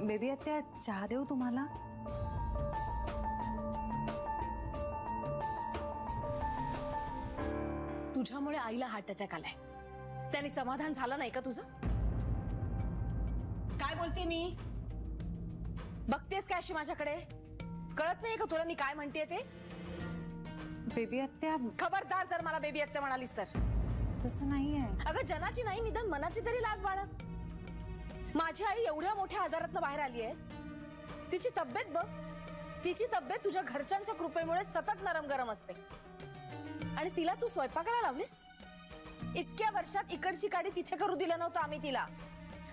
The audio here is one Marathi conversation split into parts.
बेबी आत्या चहा देऊ तुम्हाला? तुझ्यामुळे आईला हार्ट अटॅक आलाय, त्याने समाधान झालं नाही का तुझं? काय बोलते मी? बघतेस काय अशी माझ्याकडे? कळत नाही का तुला मी काय म्हणते ते? बेबी आत्या खबरदार जर मला बेबी आत्या म्हणालीस तर. तसं नाहीये अगं जनाची नाही निदान मनाची तरी लाज बाळग. माझी आई एवढ्या मोठ्या आजारातनं बाहेर आली आहे, तिची तब्येत बघ. तिची तब्येत तुझ्या घरच्यांच्या कृपेमुळे सतत नरम गरम असते आणि तिला तू स्वयंपाकाला लावलीस. इतक्या वर्षात इकडची काडी तिथे करू दिलं नव्हतं आम्ही तिला,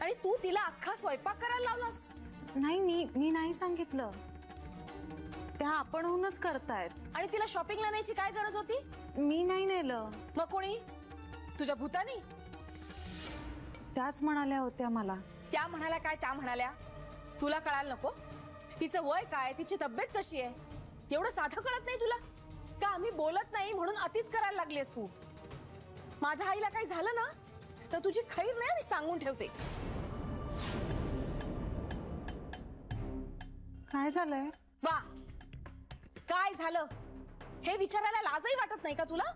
आणि तू तिला अख्खा स्वयंपाक करायला लावलास. नाही मी नाही सांगितलं, त्या आपणहूनच करतायत. आणि तिला शॉपिंगला न्यायची काय गरज होती? मी नाही नेलं. मग कोणी? तुझ्या भूतानी? त्याच म्हणाल्या होत्या मला. त्या म्हणाल्या काय? त्या म्हणाल्या तुला कळायला नको? तिचं वय काय, तिची तब्येत कशी आहे, एवढं साधं कळत नाही तुला का? आम्ही बोलत नाही म्हणून अतिच करायला लागलीस तू. माझ्या आईला काही झालं ना तर तुझी खैर नाही, मी सांगून ठेवते. काय झालंय? वा, काय झालं हे विचारायला लाजही वाटत नाही का तुला?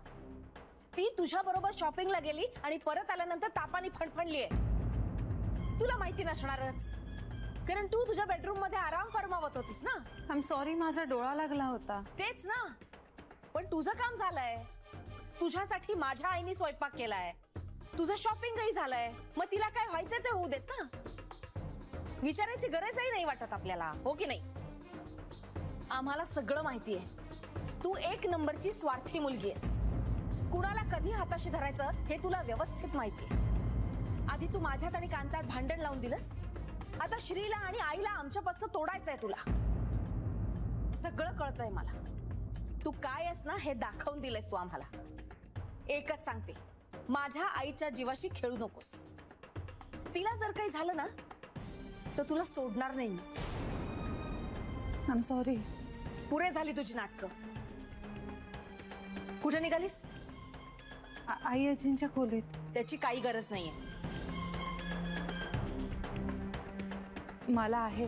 ती तुझ्या बरोबर शॉपिंगला गेली आणि परत आल्यानंतर तापानी फणफणलीये. तुला माहिती नसणारच, कारण तू तुझ्या बेडरूम मध्ये आराम फरमावत होतीस ना. आय एम सॉरी, माझा डोळा लागला होता. तेच ना, पण तुझं काम झालंय. तुझ्यासाठी माझ्या आईने स्वयंपाक केलाय, तुझं शॉपिंगही झालंय. मग तिला काय व्हायचंय ते होऊ देत ना. विचारायची गरजही नाही वाटत आपल्याला, हो की नाही? आम्हाला सगळं माहितीये, तू एक नंबरची स्वार्थी मुलगी आहेस. कुणाला कधी हाताशी धरायचं हे तुला व्यवस्थित माहितीये. आधी तू माझ्यात आणि कांतात भांडण लावून दिलंस, आता श्रीला आणि आईला आमच्यापासून तोडायचंय तुला. सगळं कळतंय मला. तू काय आहेस ना हे दाखवून दिलंयस तू आम्हाला. एकच सांगते, माझ्या आईच्या जीवाशी खेळू नकोस. तिला जर काही झालं ना तर तुला सोडणार नाही मी. I am sorry. पुरे झाली तुझी नाटकं. कुठे निघालीस? आई आजींच्या खोलीत. त्याची काही गरज नाहीये. मला आहे.